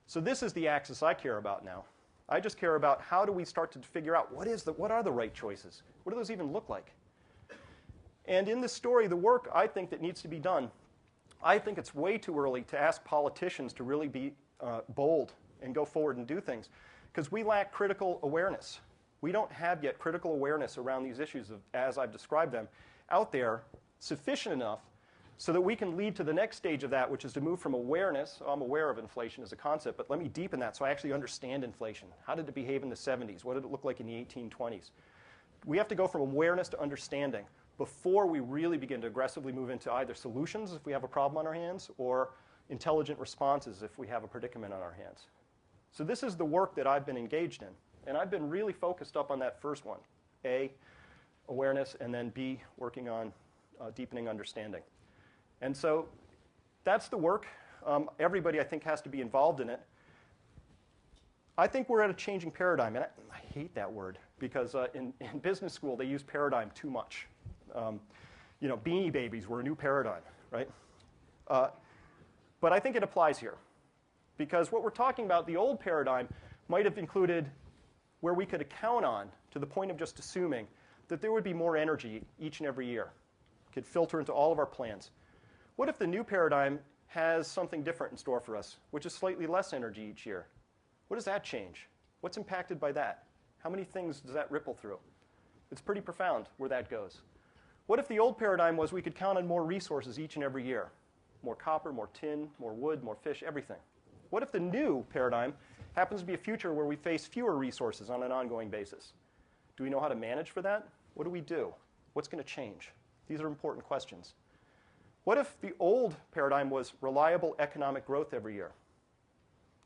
So this is the axis I care about now. I just care about how do we start to figure out what are the right choices? What do those even look like? And in this story, the work I think that needs to be done, I think it's way too early to ask politicians to really be bold and go forward and do things, because we lack critical awareness. We don't have yet critical awareness around these issues, as I've described them, out there sufficient enough so that we can lead to the next stage of that, which is to move from awareness. I'm aware of inflation as a concept, but let me deepen that so I actually understand inflation. How did it behave in the 70s? What did it look like in the 1820s? We have to go from awareness to understanding before we really begin to aggressively move into either solutions if we have a problem on our hands or intelligent responses if we have a predicament on our hands. So this is the work that I've been engaged in. And I've been really focused up on that first one. A, awareness, and then B, working on deepening understanding. And so that's the work. Everybody, I think, has to be involved in it. I think we're at a changing paradigm. And I hate that word because in business school, they use paradigm too much. You know, Beanie Babies were a new paradigm, right? But I think it applies here. Because what we're talking about, the old paradigm, might have included where we could count on, to the point of just assuming, that there would be more energy each and every year. It could filter into all of our plans. What if the new paradigm has something different in store for us, which is slightly less energy each year? What does that change? What's impacted by that? How many things does that ripple through? It's pretty profound where that goes. What if the old paradigm was we could count on more resources each and every year? More copper, more tin, more wood, more fish, everything. What if the new paradigm happens to be a future where we face fewer resources on an ongoing basis? Do we know how to manage for that? What do we do? What's going to change? These are important questions. What if the old paradigm was reliable economic growth every year,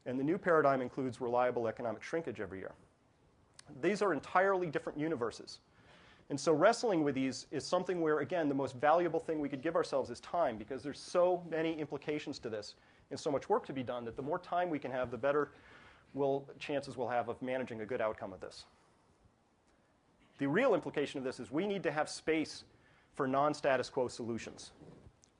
and the new paradigm includes reliable economic shrinkage every year? These are entirely different universes. And so wrestling with these is something where, again, the most valuable thing we could give ourselves is time, because there's so many implications to this and so much work to be done that the more time we can have, the better chances we'll have of managing a good outcome of this. The real implication of this is we need to have space for non-status quo solutions.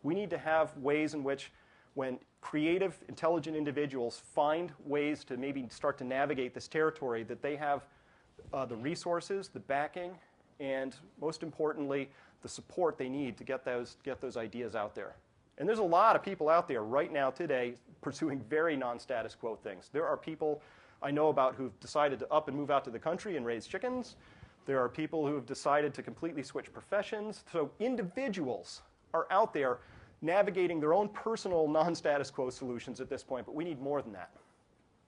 We need to have ways in which, when creative, intelligent individuals find ways to maybe start to navigate this territory, that they have the resources, the backing, and most importantly, the support they need to get those ideas out there. And there's a lot of people out there right now today pursuing very non-status quo things. There are people I know about who've decided to up and move out to the country and raise chickens. There are people who have decided to completely switch professions. So individuals are out there navigating their own personal non-status quo solutions at this point, but we need more than that.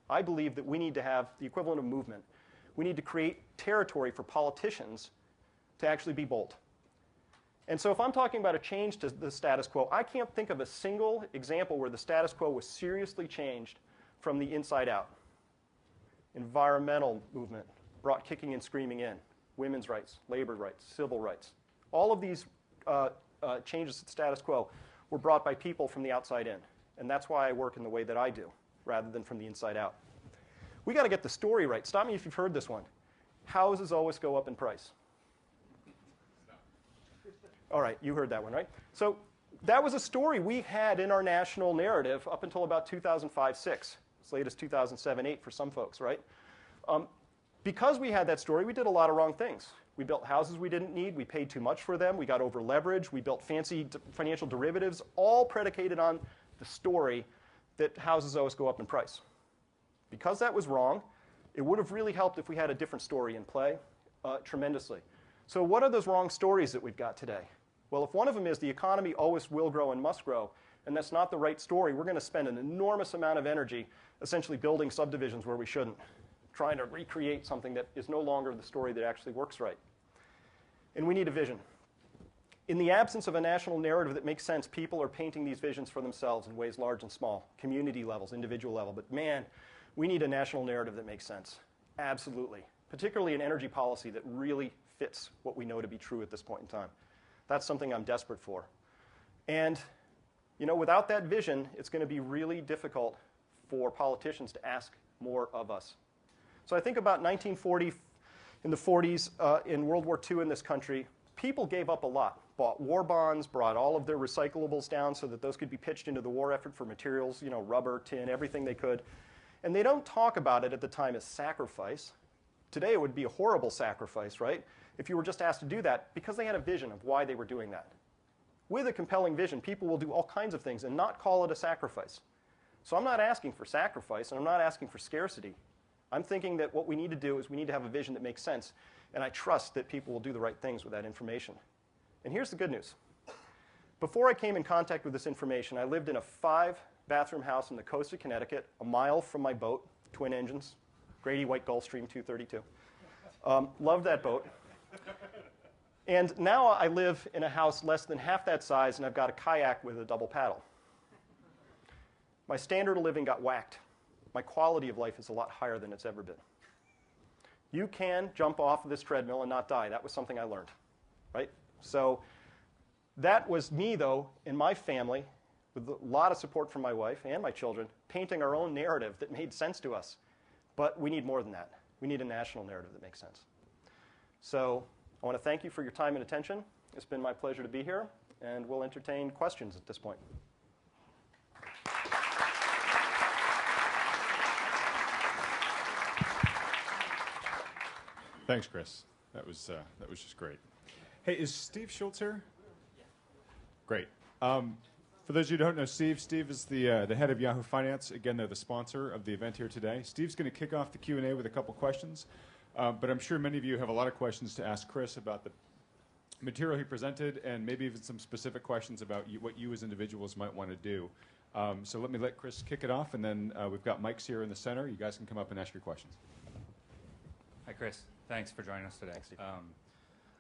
I believe that we need to have the equivalent of movement. We need to create territory for politicians to actually be bold. And so if I'm talking about a change to the status quo, I can't think of a single example where the status quo was seriously changed from the inside out. Environmental movement brought kicking and screaming in. Women's rights, labor rights, civil rights. All of these changes to the status quo were brought by people from the outside in. And that's why I work in the way that I do, rather than from the inside out. We got to get the story right. Stop me if you've heard this one. Houses always go up in price. All right, you heard that one, right? So that was a story we had in our national narrative up until about 2005-06. As late as 2007-08 for some folks, right? Because we had that story, we did a lot of wrong things. We built houses we didn't need. We paid too much for them. We got over leveraged. We built fancy financial derivatives, all predicated on the story that houses always go up in price. Because that was wrong, it would have really helped if we had a different story in play tremendously. So what are those wrong stories that we've got today? Well, if one of them is the economy always will grow and must grow, and that's not the right story, we're going to spend an enormous amount of energy essentially building subdivisions where we shouldn't, trying to recreate something that is no longer the story that actually works right. And we need a vision. In the absence of a national narrative that makes sense, people are painting these visions for themselves in ways large and small, community levels, individual level. But man, we need a national narrative that makes sense. Absolutely. Particularly an energy policy that really fits what we know to be true at this point in time. That's something I'm desperate for. And you know, without that vision, it's going to be really difficult for politicians to ask more of us. So I think about 1940, in the 40s, in World War II in this country, people gave up a lot. Bought war bonds, brought all of their recyclables down so that those could be pitched into the war effort for materials, you know, rubber, tin, everything they could. And they don't talk about it at the time as sacrifice. Today it would be a horrible sacrifice, right? If you were just asked to do that, because they had a vision of why they were doing that. With a compelling vision, people will do all kinds of things and not call it a sacrifice. So I'm not asking for sacrifice, and I'm not asking for scarcity. I'm thinking that what we need to do is we need to have a vision that makes sense, and I trust that people will do the right things with that information. And here's the good news. Before I came in contact with this information, I lived in a 5-bathroom house on the coast of Connecticut, a mile from my boat, twin engines, Grady White Gulfstream 232. Loved that boat. And now I live in a house less than half that size, and I've got a kayak with a double paddle. My standard of living got whacked. My quality of life is a lot higher than it's ever been. You can jump off of this treadmill and not die. That was something I learned, right? So that was me, though, in my family, with a lot of support from my wife and my children, painting our own narrative that made sense to us. But we need more than that. We need a national narrative that makes sense. So I want to thank you for your time and attention. It's been my pleasure to be here, and we'll entertain questions at this point. Thanks, Chris. That was just great. Hey, is Steve Schultz here? Yeah. Great. For those of you who don't know Steve is the head of Yahoo Finance. Again, they're the sponsor of the event here today. Steve's going to kick off the Q&A with a couple questions, but I'm sure many of you have a lot of questions to ask Chris about the material he presented, and maybe even some specific questions about what you as individuals might want to do. So let Chris kick it off, and then we've got mics here in the center. You guys can come up and ask your questions. Hi, Chris. Thanks for joining us today.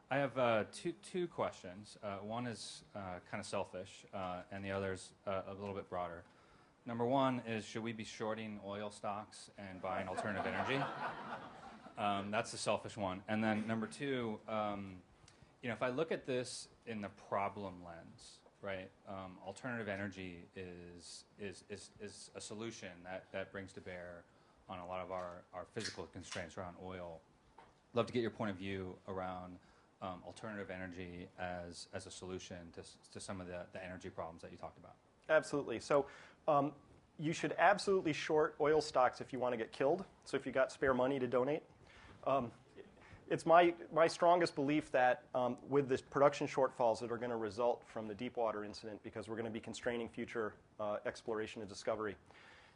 I have two questions. One is kind of selfish, and the other is a little bit broader. Number one is, should we be shorting oil stocks and buying alternative energy? That's the selfish one. And then number two, if I look at this in the problem lens, right, alternative energy is a solution that brings to bear on a lot of our physical constraints around oil. Love to get your point of view around alternative energy as a solution to some of the energy problems that you talked about. Absolutely. So you should absolutely short oil stocks if you want to get killed. So if you got spare money to donate. It's my strongest belief that with the production shortfalls that are going to result from the Deepwater incident, because we're going to be constraining future exploration and discovery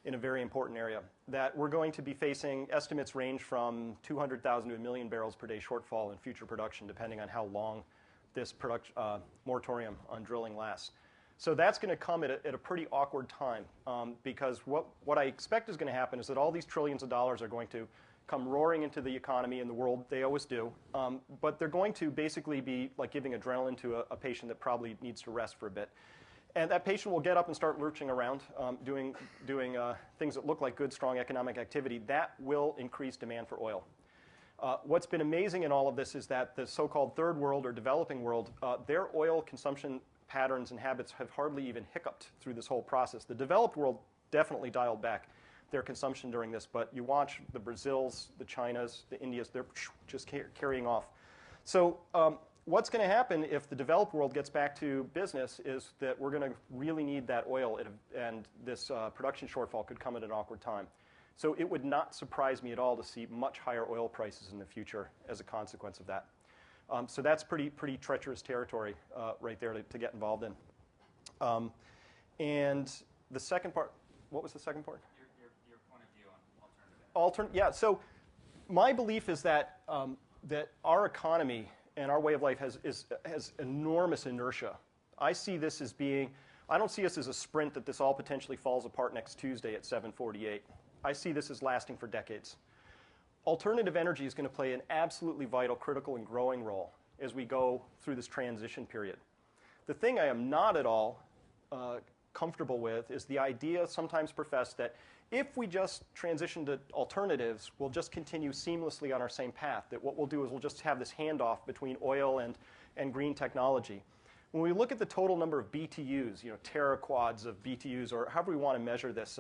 in a very important area, that we're going to be facing estimates range from 200,000 to 1 million barrels per day shortfall in future production, depending on how long this moratorium on drilling lasts. So that's going to come at a pretty awkward time, because what I expect is going to happen is that all these trillions of dollars are going to come roaring into the economy and the world. They always do. But they're going to basically be like giving adrenaline to a patient that probably needs to rest for a bit. And that patient will get up and start lurching around, doing things that look like good, strong economic activity. That will increase demand for oil. What's been amazing in all of this is that the so-called third world or developing world, their oil consumption patterns and habits have hardly even hiccuped through this whole process. The developed world definitely dialed back their consumption during this, but you watch the Brazils, the Chinas, the Indias, they're just carrying off. So what's going to happen if the developed world gets back to business is that we're going to really need that oil, and this production shortfall could come at an awkward time. So it would not surprise me at all to see much higher oil prices in the future as a consequence of that. So that's pretty treacherous territory right there to get involved in. And the second part, what was the second part? Your point of view on alternative energy. Yeah, so my belief is that, that our economy and our way of life has enormous inertia. I see this as being, I don't see us as a sprint that this all potentially falls apart next Tuesday at 7:48. I see this as lasting for decades. Alternative energy is going to play an absolutely vital, critical, and growing role as we go through this transition period. The thing I am not at all comfortable with is the idea sometimes professed that if we just transition to alternatives, we'll just continue seamlessly on our same path, that what we'll do is we'll just have this handoff between oil and green technology. When we look at the total number of BTUs, teraquads of BTUs, or however we want to measure this,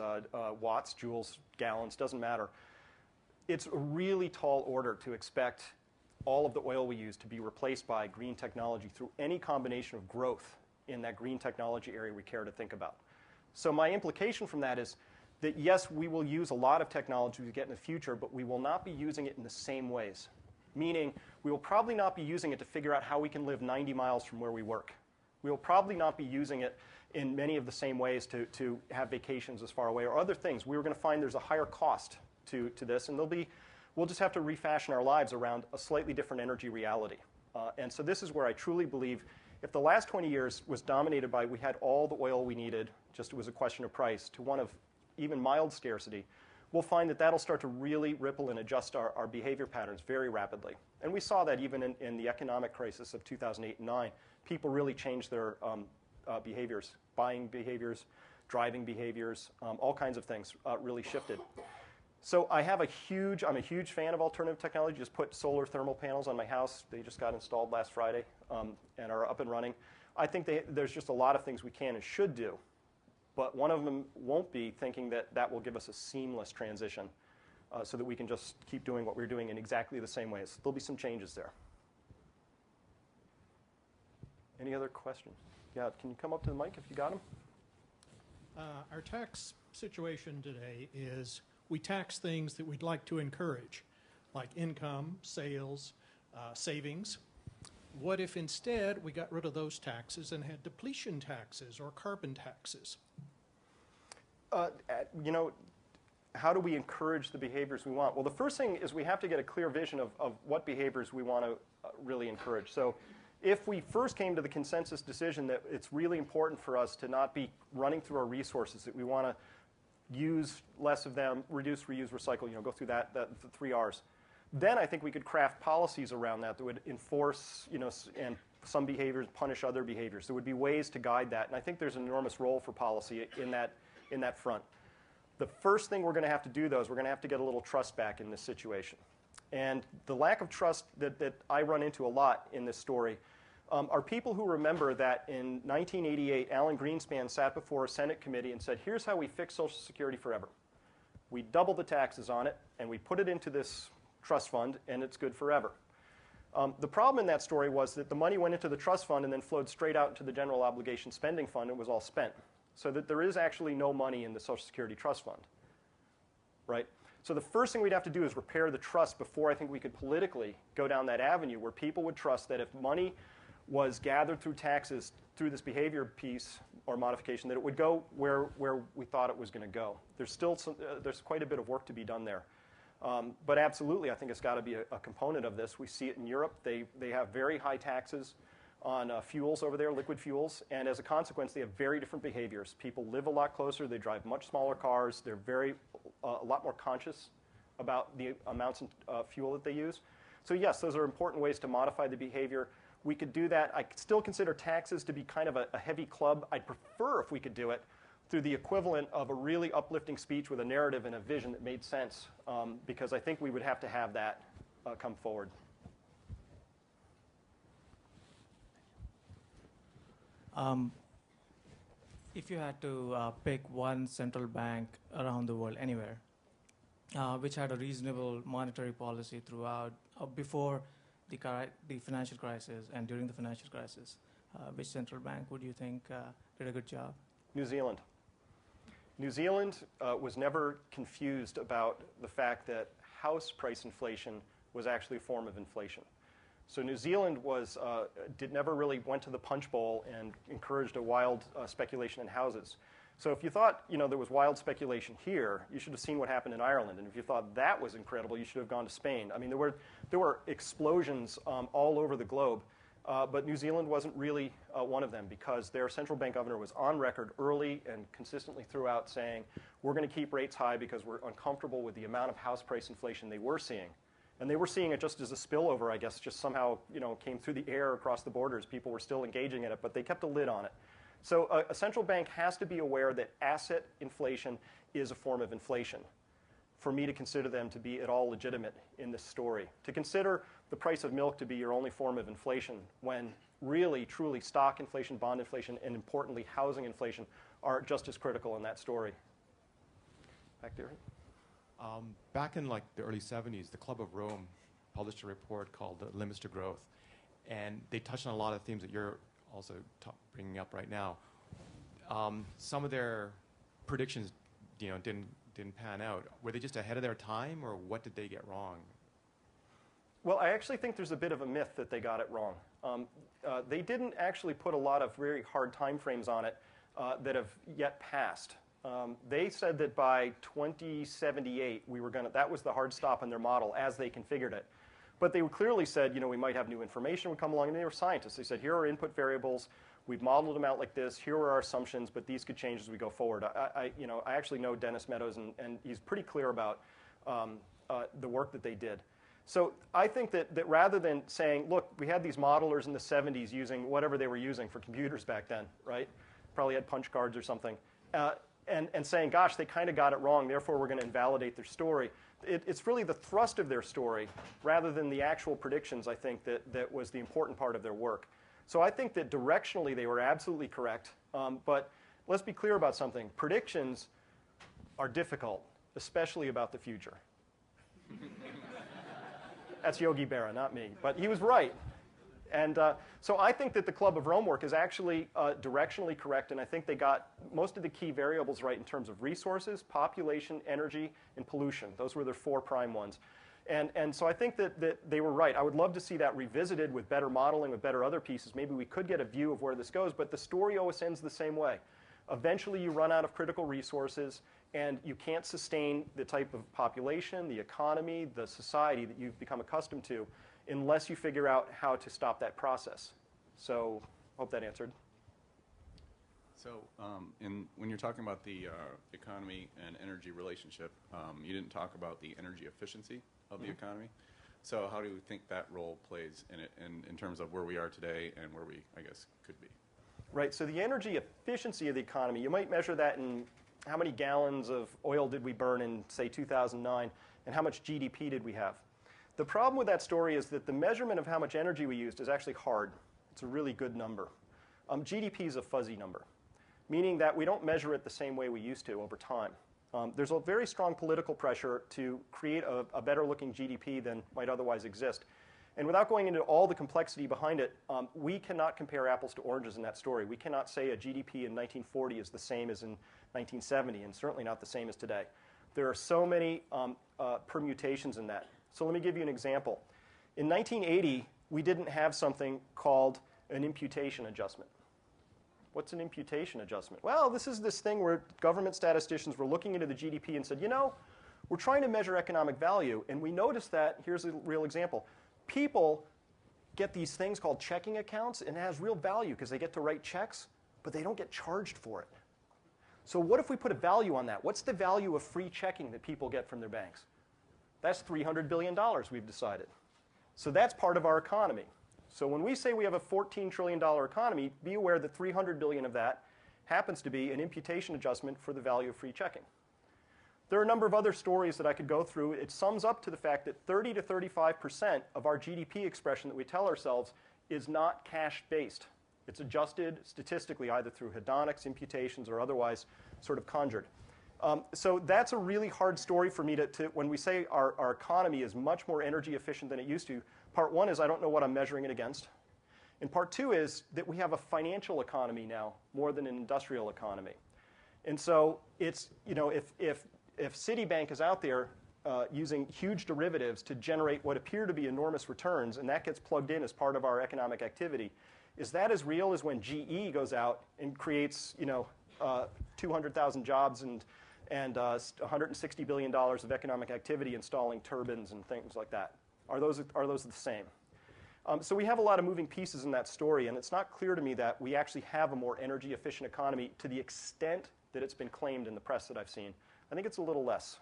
watts, joules, gallons, doesn't matter, it's a really tall order to expect all of the oil we use to be replaced by green technology through any combination of growth in that green technology area we care to think about. So my implication from that is that yes, we will use a lot of technology we get in the future, but we will not be using it in the same ways. Meaning, we will probably not be using it to figure out how we can live 90 miles from where we work. We will probably not be using it in many of the same ways to have vacations as far away or other things. We're going to find there's a higher cost to this, and we'll just have to refashion our lives around a slightly different energy reality. And so this is where I truly believe if the last 20 years was dominated by we had all the oil we needed, just it was a question of price, to one of even mild scarcity, we'll find that that'll start to really ripple and adjust our behavior patterns very rapidly. And we saw that even in the economic crisis of 2008 and 9. People really changed their behaviors, buying behaviors, driving behaviors, all kinds of things really shifted. So I'm a huge fan of alternative technology. Just put solar thermal panels on my house. They just got installed last Friday and are up and running. I think there's just a lot of things we can and should do. But one of them won't be thinking that that will give us a seamless transition so that we can just keep doing what we're doing in exactly the same ways. There'll be some changes there. Any other questions? Yeah, can you come up to the mic if you got them? Our tax situation today is we tax things that we'd like to encourage, like income, sales, savings. What if instead we got rid of those taxes and had depletion taxes or carbon taxes? How do we encourage the behaviors we want? Well, the first thing is we have to get a clear vision of what behaviors we want to really encourage. So if we first came to the consensus decision that it's really important for us to not be running through our resources, that we want to use less of them, reduce, reuse, recycle, go through the 3 R's, then I think we could craft policies around that would enforce, and some behaviors punish other behaviors. There would be ways to guide that, and I think there's an enormous role for policy in that front. The first thing we're going to have to do, though, is we're going to have to get a little trust back in this situation. And the lack of trust that I run into a lot in this story are people who remember that in 1988, Alan Greenspan sat before a Senate committee and said, here's how we fix Social Security forever. We double the taxes on it, and we put it into this trust fund, and it's good forever. The problem in that story was that the money went into the trust fund and then flowed straight out into the general obligation spending fund and was all spent. So that there is actually no money in the Social Security trust fund, right? So the first thing we'd have to do is repair the trust before I think we could politically go down that avenue where people would trust that if money was gathered through taxes through this behavior piece or modification, that it would go where we thought it was going to go. There's still there's quite a bit of work to be done there. But absolutely, I think it's got to be a component of this. We see it in Europe. They have very high taxes on fuels over there, liquid fuels, and as a consequence, they have very different behaviors. People live a lot closer. They drive much smaller cars. They're a lot more conscious about the amounts of fuel that they use. So yes, those are important ways to modify the behavior. We could do that. I still consider taxes to be kind of a heavy club. I'd prefer if we could do it through the equivalent of a really uplifting speech with a narrative and a vision that made sense, because I think we would have to have that come forward. If you had to pick one central bank around the world, anywhere, which had a reasonable monetary policy throughout, before the financial crisis and during the financial crisis, which central bank would you think did a good job? New Zealand. New Zealand was never confused about the fact that house price inflation was actually a form of inflation. So New Zealand never really went to the punch bowl and encouraged a wild speculation in houses. So if you thought there was wild speculation here, you should have seen what happened in Ireland. And if you thought that was incredible, you should have gone to Spain. I mean, there were explosions all over the globe, but New Zealand wasn't really one of them because their central bank governor was on record early and consistently throughout saying, we're going to keep rates high because we're uncomfortable with the amount of house price inflation they were seeing. And they were seeing it just as a spillover, I guess, just somehow came through the air across the borders. People were still engaging in it, but they kept a lid on it. So a central bank has to be aware that asset inflation is a form of inflation for me to consider them to be at all legitimate in this story. To consider the price of milk to be your only form of inflation when really, truly stock inflation, bond inflation, and importantly, housing inflation are just as critical in that story. Back there. Back in the early 70s, the Club of Rome published a report called Limits to Growth, and they touched on a lot of themes that you're also bringing up right now. Some of their predictions didn't pan out. Were they just ahead of their time, or what did they get wrong? Well, I actually think there's a bit of a myth that they got it wrong. They didn't actually put a lot of very hard time frames on it that have yet passed. They said that by 2078, that was the hard stop in their model as they configured it. But they clearly said, we might have new information would come along, and they were scientists. They said, here are input variables. We've modeled them out like this. Here are our assumptions, but these could change as we go forward. I actually know Dennis Meadows, and he's pretty clear about the work that they did. So I think that rather than saying, look, we had these modelers in the 70s using whatever they were using for computers back then, right? Probably had punch cards or something. And saying, gosh, they kind of got it wrong, therefore we're going to invalidate their story. It's really the thrust of their story rather than the actual predictions, I think, that was the important part of their work. So I think that directionally they were absolutely correct. But let's be clear about something. Predictions are difficult, especially about the future. That's Yogi Berra, not me. But he was right. And so I think that the Club of Rome work is actually directionally correct, and I think they got most of the key variables right in terms of resources, population, energy, and pollution. Those were their 4 prime ones. And so I think that they were right. I would love to see that revisited with better modeling, with better other pieces. Maybe we could get a view of where this goes, but the story always ends the same way. Eventually you run out of critical resources, and you can't sustain the type of population, the economy, the society that you've become accustomed to unless you figure out how to stop that process. So hope that answered. So when you're talking about the economy and energy relationship, you didn't talk about the energy efficiency of the economy. So how do you think that role plays in it in terms of where we are today and where we, I guess, could be? Right, so the energy efficiency of the economy, you might measure that in how many gallons of oil did we burn in, say, 2009, and how much GDP did we have. The problem with that story is that the measurement of how much energy we used is actually hard. It's a really good number. GDP is a fuzzy number, meaning that we don't measure it the same way we used to over time. There's a very strong political pressure to create a better-looking GDP than might otherwise exist. And without going into all the complexity behind it, we cannot compare apples to oranges in that story. We cannot say a GDP in 1940 is the same as in 1970, and certainly not the same as today. There are so many permutations in that. So let me give you an example. In 1980, we didn't have something called an imputation adjustment. What's an imputation adjustment? Well, this is this thing where government statisticians were looking into the GDP and said, we're trying to measure economic value, and we noticed that, here's a real example, people get these things called checking accounts, and it has real value because they get to write checks, but they don't get charged for it. So what if we put a value on that? What's the value of free checking that people get from their banks? That's $300 billion, we've decided. So that's part of our economy. So when we say we have a $14 trillion economy, be aware that $300 billion of that happens to be an imputation adjustment for the value of free checking. There are a number of other stories that I could go through. It sums up to the fact that 30 to 35% of our GDP expression that we tell ourselves is not cash-based. It's adjusted statistically either through hedonics, imputations, or otherwise sort of conjured. So that's a really hard story for me to when we say our economy is much more energy efficient than it used to, part one is I don't know what I'm measuring it against. And part two is that we have a financial economy now more than an industrial economy. And so it's, if Citibank is out there using huge derivatives to generate what appear to be enormous returns, and that gets plugged in as part of our economic activity, is that as real as when GE goes out and creates 200,000 jobs and $160 billion of economic activity installing turbines and things like that? Are those the same? So we have a lot of moving pieces in that story, and it's not clear to me that we actually have a more energy efficient economy to the extent that it's been claimed in the press that I've seen. I think it's a little less.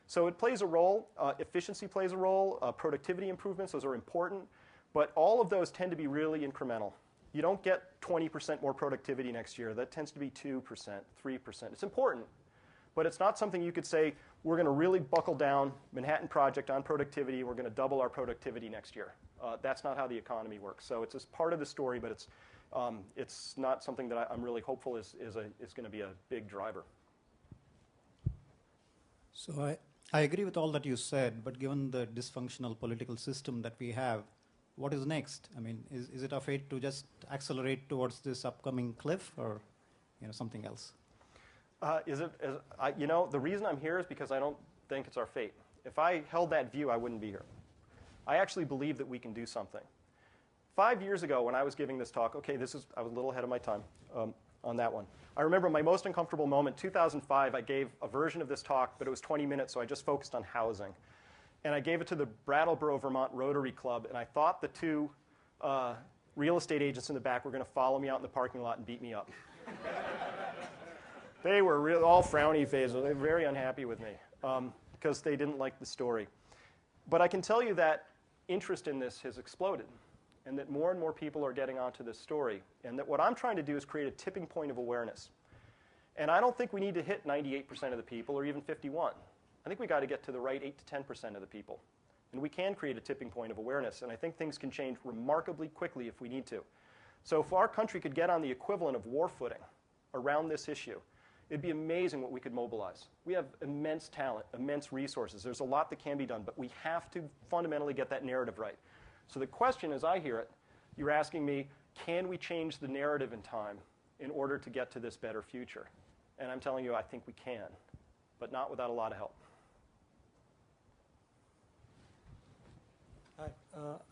So it plays a role. Efficiency plays a role. Productivity improvements, those are important. But all of those tend to be really incremental. You don't get 20% more productivity next year. That tends to be 2%, 3%. It's important, but it's not something you could say, we're going to really buckle down Manhattan Project on productivity. We're going to double our productivity next year. That's not how the economy works. So it's just part of the story, but it's not something that I'm really hopeful is going to be a big driver. So I agree with all that you said, but given the dysfunctional political system that we have, what is next? I mean, is it our fate to just accelerate towards this upcoming cliff or something else? The reason I'm here is because I don't think it's our fate. If I held that view, I wouldn't be here. I actually believe that we can do something. 5 years ago, when I was giving this talk, I was a little ahead of my time on that one. I remember my most uncomfortable moment, 2005, I gave a version of this talk, but it was 20 minutes, so I just focused on housing. And I gave it to the Brattleboro, Vermont Rotary Club, and I thought the two real estate agents in the back were going to follow me out in the parking lot and beat me up. They were all frowny faces. They were very unhappy with me because they didn't like the story. But I can tell you that interest in this has exploded, and that more and more people are getting onto this story, and that what I'm trying to do is create a tipping point of awareness. And I don't think we need to hit 98% of the people or even 51. I think we got to get to the right 8 to 10% of the people. And we can create a tipping point of awareness, and I think things can change remarkably quickly if we need to. So if our country could get on the equivalent of war footing around this issue, it'd be amazing what we could mobilize. We have immense talent, immense resources. There's a lot that can be done, but we have to fundamentally get that narrative right. So the question, as I hear it, you're asking me, can we change the narrative in time in order to get to this better future? And I'm telling you, I think we can, but not without a lot of help. Hi.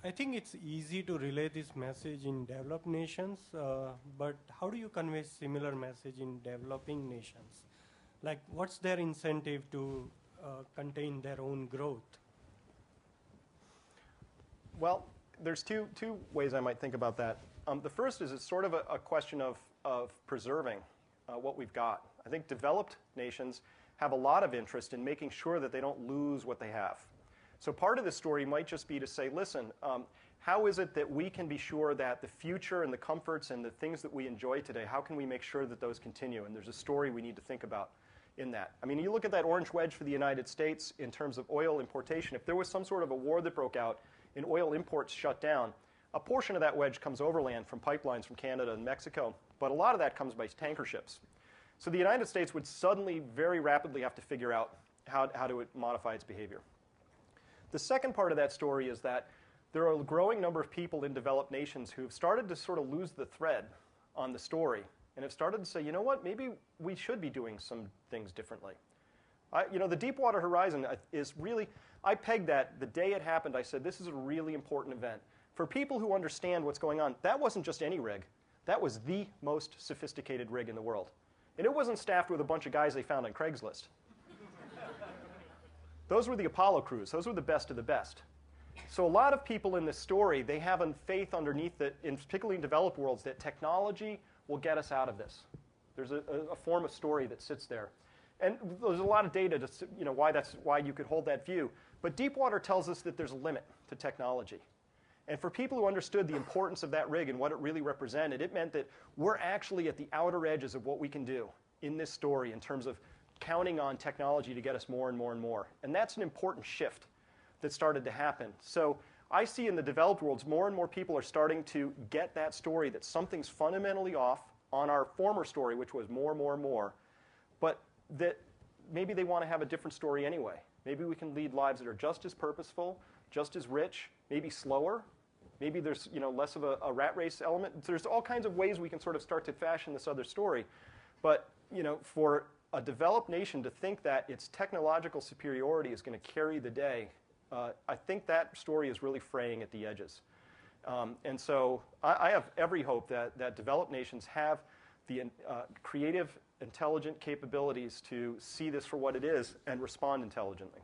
I think it's easy to relay this message in developed nations, but how do you convey similar message in developing nations? Like, what's their incentive to contain their own growth? Well, there's two ways I might think about that. The first is it's sort of a question of preserving what we've got. I think developed nations have a lot of interest in making sure that they don't lose what they have. So part of the story might just be to say, listen, how is it that we can be sure that the future and the comforts and the things that we enjoy today, how can we make sure that those continue? And there's a story we need to think about in that. I mean, you look at that orange wedge for the United States in terms of oil importation. If there was some sort of a war that broke out and oil imports shut down, a portion of that wedge comes overland from pipelines from Canada and Mexico, but a lot of that comes by tanker ships. So the United States would suddenly very rapidly have to figure out how to modify its behavior. The second part of that story is that there are a growing number of people in developed nations who have started to sort of lose the thread on the story and have started to say, you know what, maybe we should be doing some things differently. The Deepwater Horizon is really, I pegged that the day it happened. I said, this is a really important event. For people who understand what's going on, that wasn't just any rig. That was the most sophisticated rig in the world. And it wasn't staffed with a bunch of guys they found on Craigslist. Those were the Apollo crews. Those were the best of the best. So a lot of people in this story, they have a faith underneath it, particularly in developed worlds, that technology will get us out of this. There's a form of story that sits there. And there's a lot of data to why you could hold that view. But Deepwater tells us that there's a limit to technology. And for people who understood the importance of that rig and what it really represented, it meant that we're actually at the outer edges of what we can do in this story in terms of counting on technology to get us more and more and more. And that's an important shift that started to happen. So I see in the developed worlds, more and more people are starting to get that story that something's fundamentally off on our former story, which was more, more, more, but that maybe they want to have a different story anyway. Maybe we can lead lives that are just as purposeful, just as rich, maybe slower. Maybe there's less of a rat race element. There's all kinds of ways we can sort of start to fashion this other story. But for a developed nation to think that its technological superiority is going to carry the day, I think that story is really fraying at the edges. And so I have every hope that developed nations have the creative, intelligent capabilities to see this for what it is and respond intelligently.